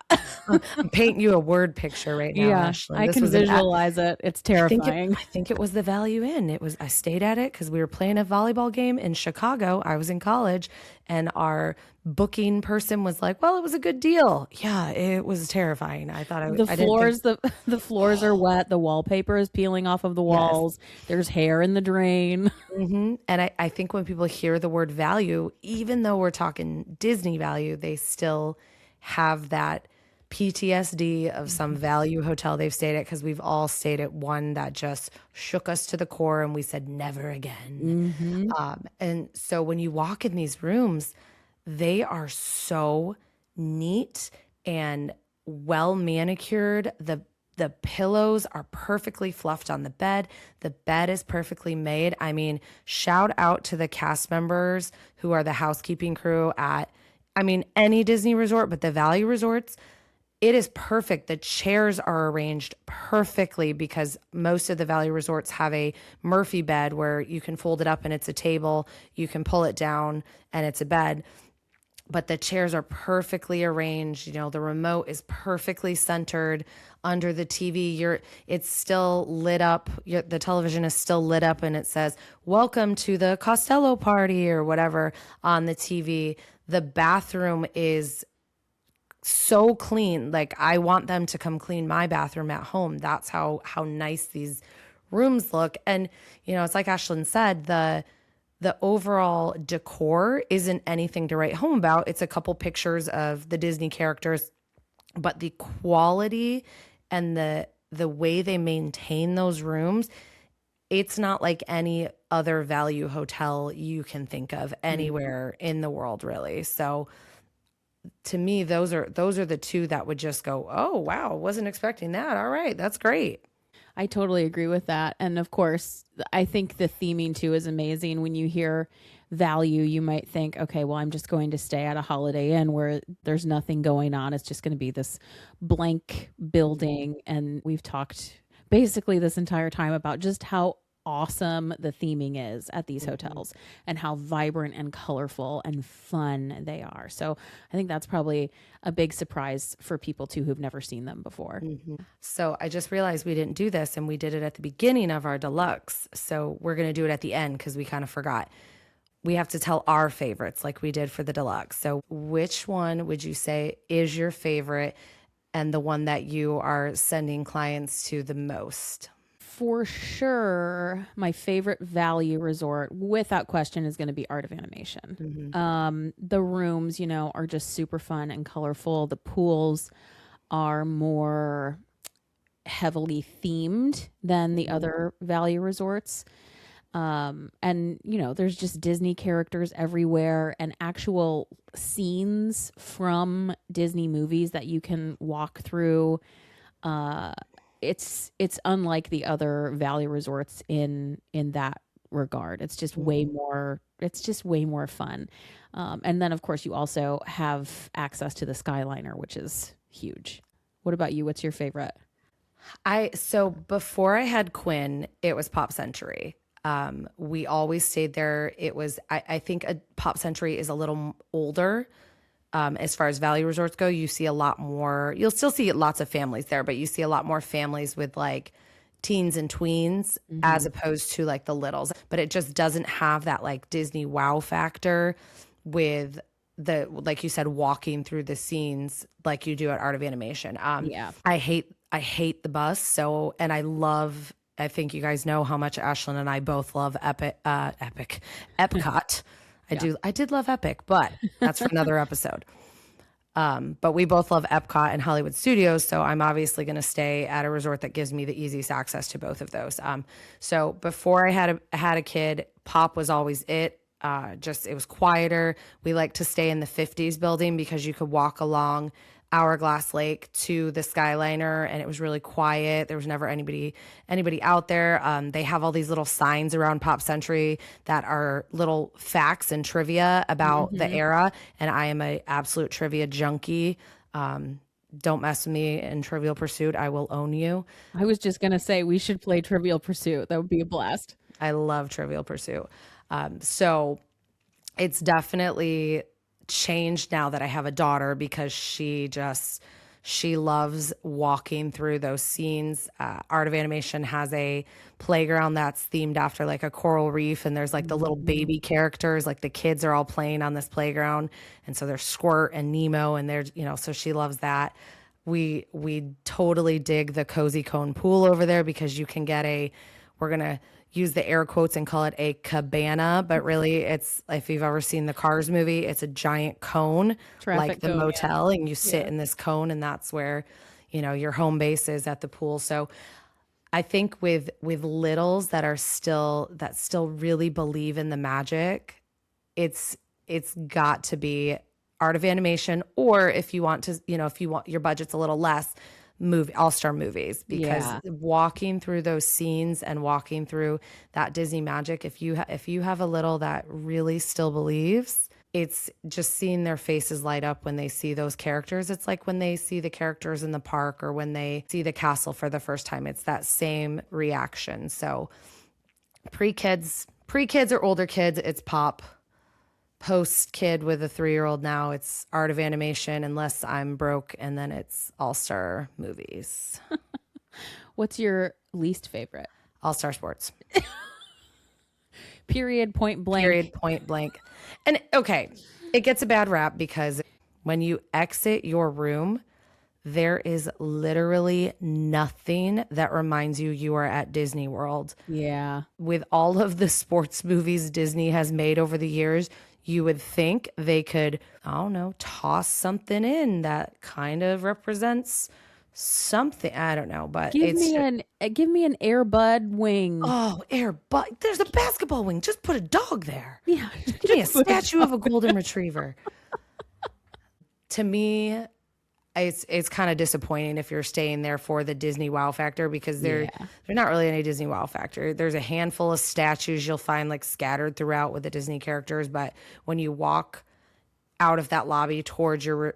I'm painting you a word picture right now, Ashley. I can visualize it. It's terrifying. I think it was the Value Inn. I stayed at it because we were playing a volleyball game in Chicago. I was in college, and our booking person was like, well, it was a good deal. Yeah, it was terrifying. I thought the floors are wet. The wallpaper is peeling off of the walls. Yes. There's hair in the drain. And I think when people hear the word value, even though we're talking Disney value, they still have that PTSD of some value hotel they've stayed at, because we've all stayed at one that just shook us to the core and we said never again. And so when you walk in these rooms, they are so neat and well manicured. The pillows are perfectly fluffed on the bed. The bed is perfectly made. I mean, shout out to the cast members who are the housekeeping crew at, I mean, any Disney resort, but the value resorts. It is perfect. The chairs are arranged perfectly because most of the value resorts have a Murphy bed where you can fold it up and it's a table. You can pull it down and it's a bed. But the chairs are perfectly arranged. You know, the remote is perfectly centered under the TV. It's still lit up. The television is still lit up and it says, "Welcome to the Costello party" or whatever on the TV. The bathroom is so clean. Like, I want them to come clean my bathroom at home. That's how nice these rooms look. And, you know, it's like Ashlyn said, the overall decor isn't anything to write home about. It's a couple pictures of the Disney characters, but the quality and the way they maintain those rooms, it's not like any other value hotel you can think of anywhere in the world, really. So to me, those are the two that would just go, "Oh, wow, wasn't expecting that. All right, that's great." I totally agree with that. And of course, I think the theming too is amazing. When you hear value, you might think, okay, well, I'm just going to stay at a Holiday Inn where there's nothing going on. It's just going to be this blank building. And we've talked basically this entire time about just how awesome the theming is at these hotels and how vibrant and colorful and fun they are. So I think that's probably a big surprise for people too who've never seen them before. So I just realized we didn't do this and we did it at the beginning of our deluxe. So we're going to do it at the end because we kind of forgot. We have to tell our favorites like we did for the deluxe. So which one would you say is your favorite and the one that you are sending clients to the most? For sure, my favorite value resort, without question, is going to be Art of Animation. The rooms, you know, are just super fun and colorful. The pools are more heavily themed than the other value resorts. And, you know, there's just Disney characters everywhere and actual scenes from Disney movies that you can walk through. It's unlike the other value resorts in that regard. It's just way more fun. And then of course you also have access to the Skyliner, which is huge. What about you? What's your favorite? So before I had Quinn, it was Pop Century. We always stayed there. It was, I think a Pop Century is a little older. As far as value resorts go, you see a lot more, you'll still see lots of families there, but you see a lot more families with like teens and tweens as opposed to like the littles. But it just doesn't have that like Disney wow factor with the, like you said, walking through the scenes like you do at Art of Animation. Yeah. I hate the bus. So, and I think you guys know how much Ashlyn and I both love Epcot. I did love Epic, but that's for another episode. But we both love Epcot and Hollywood Studios, so I'm obviously going to stay at a resort that gives me the easiest access to both of those. So before I had a kid, Pop was always it. It was quieter. We like to stay in the 50s building because you could walk along Hourglass Lake to the Skyliner and it was really quiet. There was never anybody out there. They have all these little signs around Pop Century that are little facts and trivia about the era, and I am an absolute trivia junkie. Don't mess with me in Trivial Pursuit. I will own you. I was just going to say we should play Trivial Pursuit. That would be a blast. I love Trivial Pursuit. So it's definitely changed now that I have a daughter because she loves walking through those scenes. Art of Animation has a playground that's themed after like a coral reef, and there's like the little baby characters, like the kids are all playing on this playground, and so there's Squirt and Nemo, and there's, you know, so she loves that. We totally dig the Cozy Cone pool over there because you can get we're gonna use the air quotes and call it a cabana, but really it's, if you've ever seen the Cars movie, it's a giant cone, like the motel, and you sit in this cone, and that's where, you know, your home base is at the pool. So I think with littles that still really believe in the magic, it's got to be Art of Animation, or if you want to, if you want your budget's a little less, all-star movies, because Yeah. walking through those scenes and walking through that Disney magic, if you have a little that really still believes, it's just seeing their faces light up when they see those characters. It's like when they see the characters in the park or when they see the castle for the first time. It's that same reaction. So pre-kids or older kids, it's pop. Post kid with a 3-year-old now, it's Art of Animation, unless I'm broke, and then it's all-star movies. What's your least favorite? All-star sports. Period, point blank. Period, point blank. And okay, it gets a bad rap because when you exit your room, there is literally nothing that reminds you are at Disney World. Yeah. With all of the sports movies Disney has made over the years, you would think they could, I don't know, toss something in that kind of represents something. I don't know, but Give me an Air Bud wing. Oh, but there's a basketball wing. Just put a dog there. Yeah. Give me a statue of a golden retriever. To me, it's kind of disappointing if you're staying there for the Disney wow factor, because there's not really any Disney wow factor. There's a handful of statues you'll find like scattered throughout with the Disney characters, but when you walk out of that lobby towards your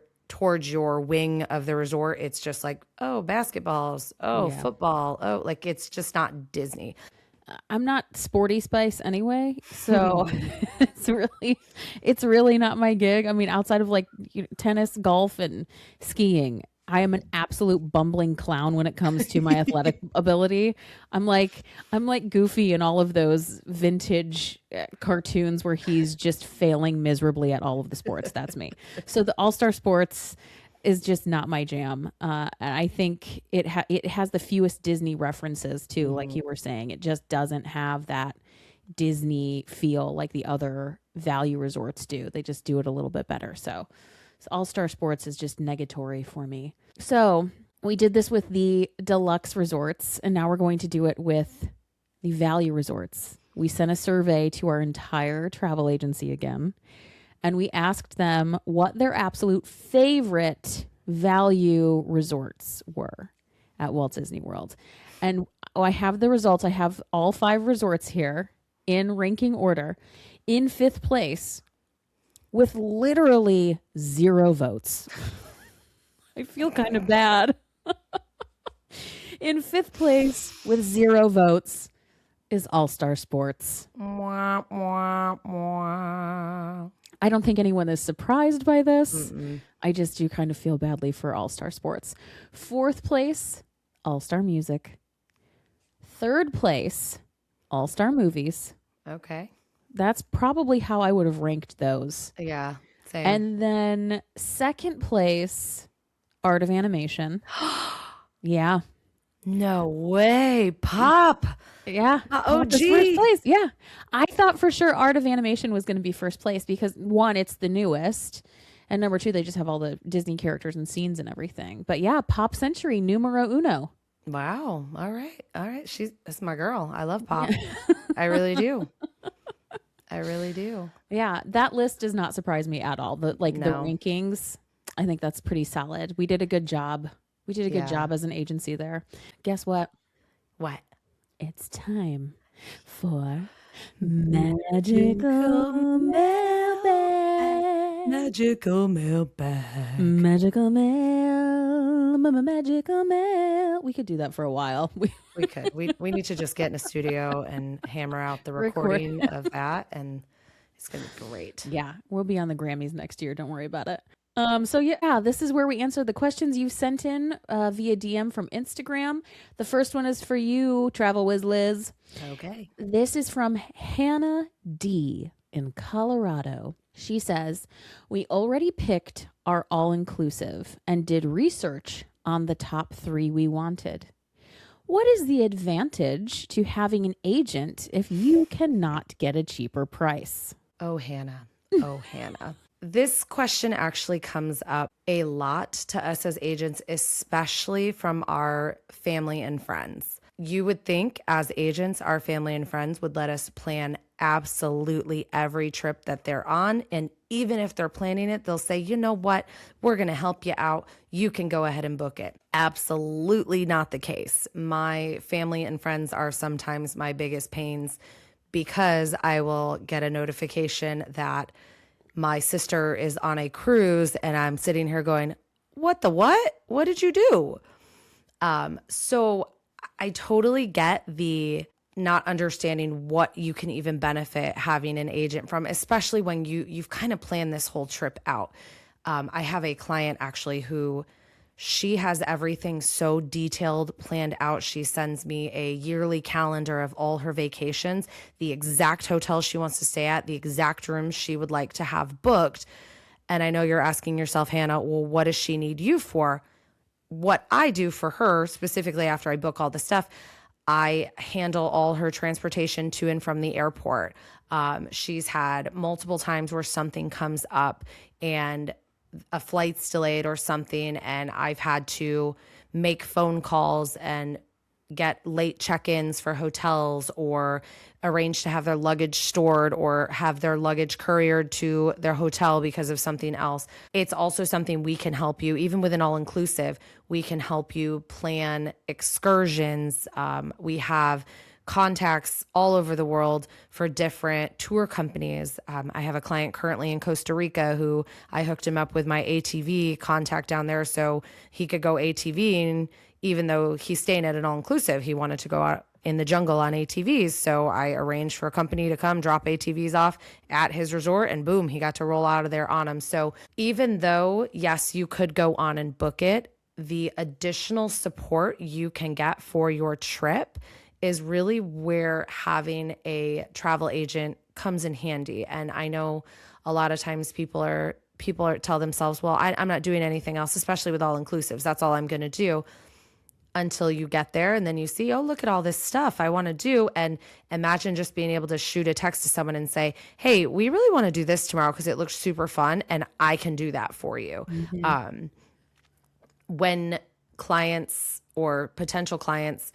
wing of the resort, it's just like, oh, basketballs, oh, football, oh, like it's just not Disney. I'm not sporty spice anyway, so it's really not my gig. I mean, outside of like tennis, golf, and skiing, I am an absolute bumbling clown when it comes to my athletic ability. I'm like Goofy in all of those vintage cartoons where he's just failing miserably at all of the sports. That's me. So the all-star sports is just not my jam. And I think it has the fewest Disney references too, like you were saying. It just doesn't have that Disney feel like the other value resorts do. They just do it a little bit better. So All-Star Sports is just negatory for me. So we did this with the deluxe resorts, and now we're going to do it with the value resorts. We sent a survey to our entire travel agency again, and we asked them what their absolute favorite value resorts were at Walt Disney World. And I have the results. I have all 5 resorts here in ranking order. In 5th place, with literally 0 votes. I feel kind of bad. In 5th place, with 0 votes, is All-Star Sports. Mwah, mwah, mwah. I don't think anyone is surprised by this. I just do kind of feel badly for All-Star Sports. 4th place, All-Star Music. 3rd place, All-Star Movies. Okay. That's probably how I would have ranked those. Yeah, same. And then 2nd place, Art of Animation. Yeah. No way. Pop. Yeah. Oh, Pop is gee. first place. Yeah. I thought for sure Art of Animation was going to be first place because 1, it's the newest. And number 2, they just have all the Disney characters and scenes and everything. But yeah, Pop Century, numero uno. Wow. All right. That's my girl. I love Pop. I really do. I really do. Yeah. That list does not surprise me at all. The rankings, I think that's pretty solid. We did a good job. We did a good job as an agency there. Guess what? What? It's time for Magical Mailbag. Magical mailbag. Magical mail. Magical mail. We could do that for a while. We could. We need to just get in a studio and hammer out the recording of that, and it's going to be great. Yeah, we'll be on the Grammys next year. Don't worry about it. So yeah, this is where we answer the questions you've sent in via DM from Instagram. The first one is for you, Travel Wiz Liz. Okay. This is from Hannah D in Colorado. She says, we already picked our all-inclusive and did research on the top 3 we wanted. What is the advantage to having an agent if you cannot get a cheaper price? Oh, Hannah. Oh, Hannah. This question actually comes up a lot to us as agents, especially from our family and friends. You would think as agents, our family and friends would let us plan absolutely every trip that they're on and even if they're planning it, they'll say, you know what, we're going to help you out. You can go ahead and book it. Absolutely not the case. My family and friends are sometimes my biggest pains because I will get a notification that my sister is on a cruise and I'm sitting here going, what the what? What did you do? So I totally get the not understanding what you can even benefit having an agent from, especially when you've kind of planned this whole trip out. I have a client actually who she has everything so detailed, planned out. She sends me a yearly calendar of all her vacations, the exact hotel she wants to stay at, the exact rooms she would like to have booked. And I know you're asking yourself, Hannah, well, what does she need you for? What I do for her, specifically after I book all the stuff, I handle all her transportation to and from the airport. She's had multiple times where something comes up and a flight's delayed or something, and I've had to make phone calls and get late check-ins for hotels or arrange to have their luggage stored or have their luggage couriered to their hotel because of something else. It's also something we can help you, even with an all-inclusive, we can help you plan excursions. We have contacts all over the world for different tour companies. I have a client currently in Costa Rica who I hooked him up with my ATV contact down there so he could go ATVing. Even though he's staying at an all-inclusive, he wanted to go out in the jungle on ATVs. So I arranged for a company to come drop ATVs off at his resort and boom, he got to roll out of there on them. So even though, yes, you could go on and book it, the additional support you can get for your trip is really where having a travel agent comes in handy. And I know a lot of times people tell themselves, well, I'm not doing anything else, especially with all-inclusives. That's all I'm going to do. Until you get there and then you see, oh, look at all this stuff I want to do. And imagine just being able to shoot a text to someone and say, hey, we really want to do this tomorrow because it looks super fun and I can do that for you. Mm-hmm. When clients or potential clients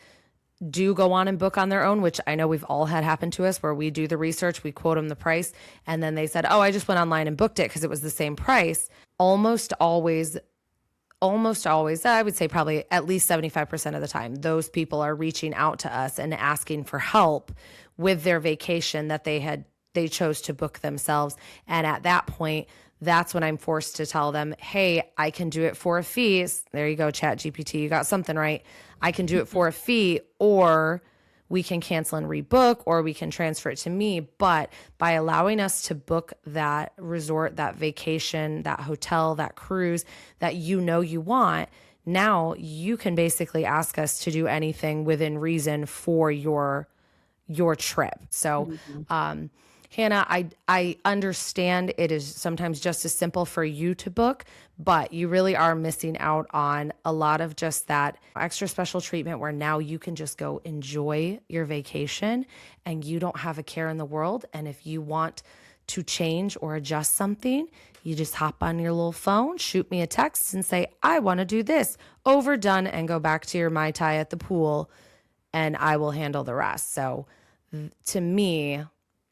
do go on and book on their own, which I know we've all had happen to us, where we do the research, we quote them the price, and then they said, oh, I just went online and booked it because it was the same price. Almost always, I would say probably at least 75% of the time, those people are reaching out to us and asking for help with their vacation that they chose to book themselves. And at that point, that's when I'm forced to tell them, hey, I can do it for a fee. There you go, Chat GPT, you got something right. I can do it for a fee, or we can cancel and rebook, or we can transfer it to me. But by allowing us to book that resort, that vacation, that hotel, that cruise that you want, now you can basically ask us to do anything within reason for your trip. So, Hannah, I understand it is sometimes just as simple for you to book, but you really are missing out on a lot of just that extra special treatment where now you can just go enjoy your vacation and you don't have a care in the world. And if you want to change or adjust something, you just hop on your little phone, shoot me a text and say, I want to do this, over, done, and go back to your Mai Tai at the pool and I will handle the rest. So to me,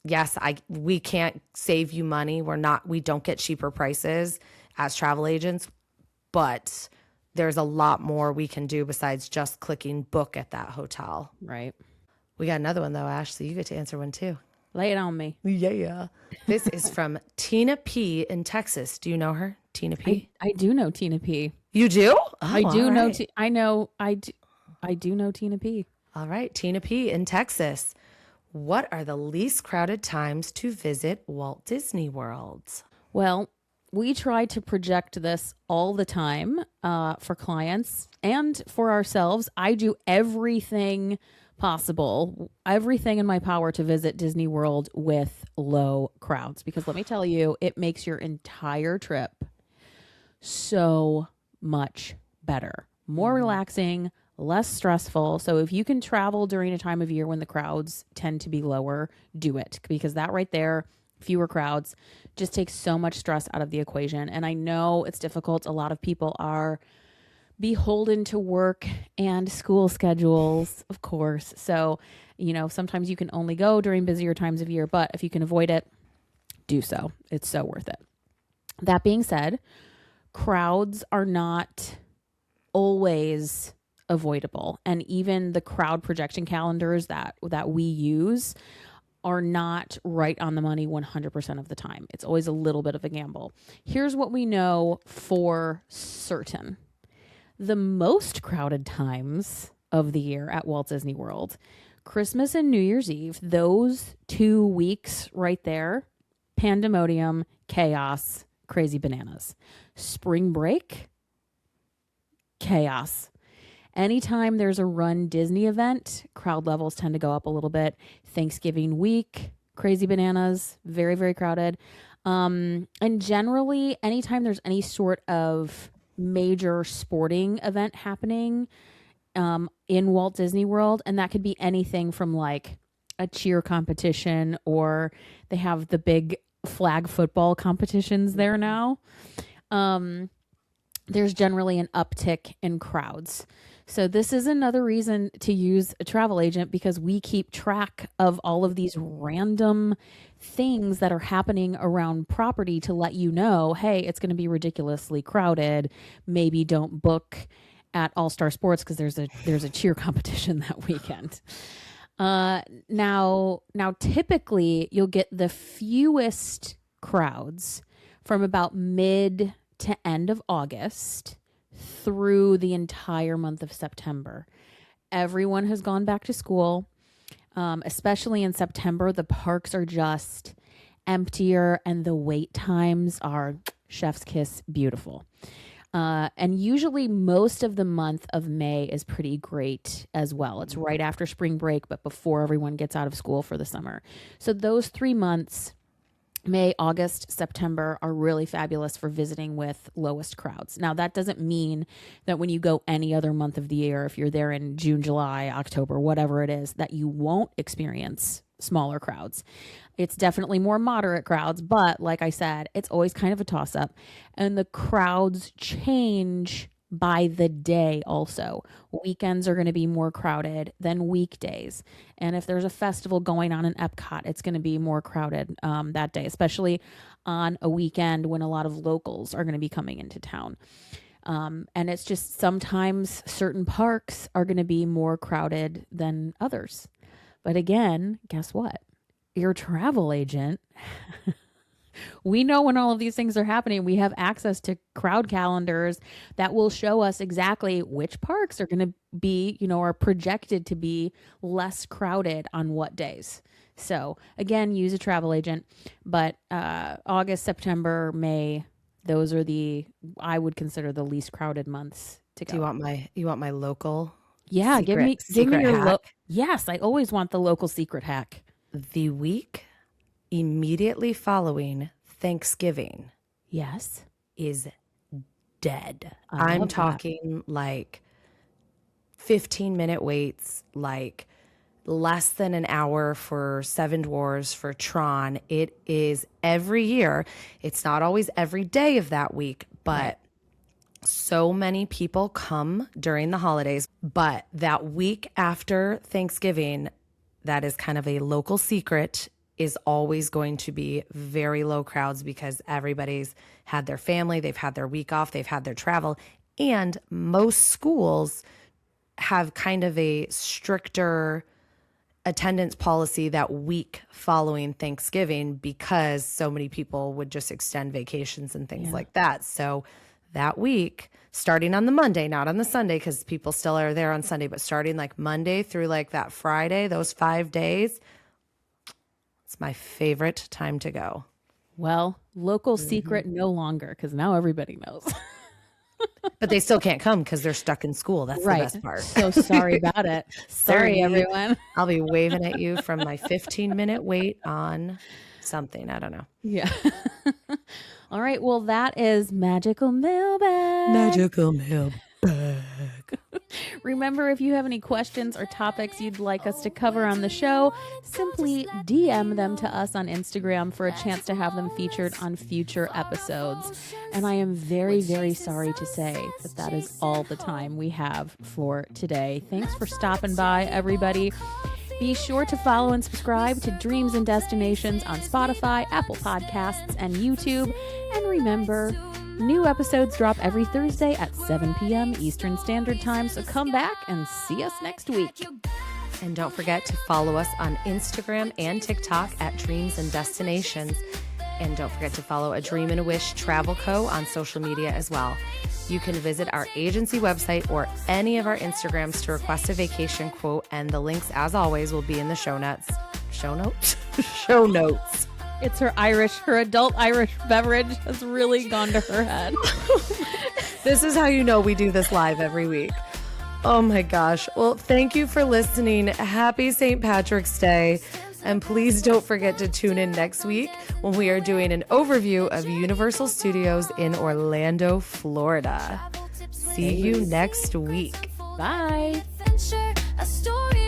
yes, we can't save you money. We don't get cheaper prices as travel agents, but there's a lot more we can do besides just clicking book at that hotel. Right. We got another one though, Ash, so you get to answer one too. Lay it on me. Yeah. This is from Tina P in Texas. Do you know her? Tina P? I do know Tina P. You do? Oh, I do know. I do know Tina P. All right. Tina P in Texas. What are the least crowded times to visit Walt Disney World? Well, we try to project this all the time for clients and for ourselves. I do everything possible, everything in my power to visit Disney World with low crowds, because let me tell you, it makes your entire trip so much better, more relaxing, less stressful. So if you can travel during a time of year when the crowds tend to be lower, do it, because that right there, fewer crowds, just takes so much stress out of the equation. And I know it's difficult. A lot of people are beholden to work and school schedules, of course. So, sometimes you can only go during busier times of year, but if you can avoid it, do so. It's so worth it. That being said, crowds are not always avoidable, and even the crowd projection calendars that we use are not right on the money 100% of the time. It's always a little bit of a gamble. Here's what we know for certain. The most crowded times of the year at Walt Disney World, Christmas and New Year's Eve, those 2 weeks right there, pandemonium, chaos, crazy bananas. Spring break, chaos. Anytime there's a Run Disney event, crowd levels tend to go up a little bit. Thanksgiving week, crazy bananas, very, very crowded. And generally, anytime there's any sort of major sporting event happening in Walt Disney World, and that could be anything from like a cheer competition, or they have the big flag football competitions there now. There's generally an uptick in crowds. So this is another reason to use a travel agent, because we keep track of all of these random things that are happening around property to let you know, hey, it's going to be ridiculously crowded. Maybe don't book at All Star Sports because there's a cheer competition that weekend. Now typically you'll get the fewest crowds from about mid to end of August through the entire month of September. Everyone has gone back to school, especially in September. The parks are just emptier and the wait times are chef's kiss beautiful. And usually most of the month of May is pretty great as well. It's right after spring break, but before everyone gets out of school for the summer. So those 3 months, May, August, September, are really fabulous for visiting with lowest crowds. Now, that doesn't mean that when you go any other month of the year, if you're there in June, July, October, whatever it is, that you won't experience smaller crowds. It's definitely more moderate crowds, but like I said, it's always kind of a toss-up. And the crowds change by the day also. Weekends are going to be more crowded than weekdays. And if there's a festival going on in Epcot, it's going to be more crowded that day, especially on a weekend when a lot of locals are going to be coming into town. And it's just sometimes certain parks are going to be more crowded than others. But again, guess what? Your travel agent, we know when all of these things are happening. We have access to crowd calendars that will show us exactly which parks are going to be, are projected to be less crowded on what days. So again, use a travel agent. But August, September, May, those are I would consider the least crowded months to go. Do you want my local? Yeah, give me your hack? Yes, I always want the local secret hack. The week immediately following Thanksgiving, yes, is dead. I'm talking like 15-minute waits, like less than an hour for Seven Dwarfs, for Tron. It is every year. It's not always every day of that week, but so many people come during the holidays. But that week after Thanksgiving, that is kind of a local secret, is always going to be very low crowds because everybody's had their family, they've had their week off, they've had their travel. And most schools have kind of a stricter attendance policy that week following Thanksgiving because so many people would just extend vacations and things like that. So that week, starting on the Monday, not on the Sunday, because people still are there on Sunday, but starting like Monday through like that Friday, those 5 days, it's my favorite time to go. Well, local secret no longer, because now everybody knows. But they still can't come because they're stuck in school. That's the best part. So sorry about it. Sorry, everyone. I'll be waving at you from my 15-minute wait on something. I don't know. Yeah. All right. Well, that is Magical Mailbag. Magical Mailbag. Remember, if you have any questions or topics you'd like us to cover on the show, simply DM them to us on Instagram for a chance to have them featured on future episodes. And I am very, very sorry to say that that is all the time we have for today. Thanks for stopping by, everybody. Be sure to follow and subscribe to Dreams and Destinations on Spotify, Apple Podcasts, and YouTube. And remember, new episodes drop every Thursday at 7 p.m. Eastern Standard Time, so come back and see us next week. And don't forget to follow us on Instagram and TikTok at Dreams and Destinations. And don't forget to follow A Dream and a Wish Travel Co. on social media as well. You can visit our agency website or any of our Instagrams to request a vacation quote, and the links, as always, will be in the show notes. Show notes? Show notes. It's her adult Irish beverage has really gone to her head. This is how you know we do this live every week. Oh my gosh. Well, thank you for listening. Happy St. Patrick's Day. And please don't forget to tune in next week when we are doing an overview of Universal Studios in Orlando, Florida. See you next week. Bye. Adventure, a story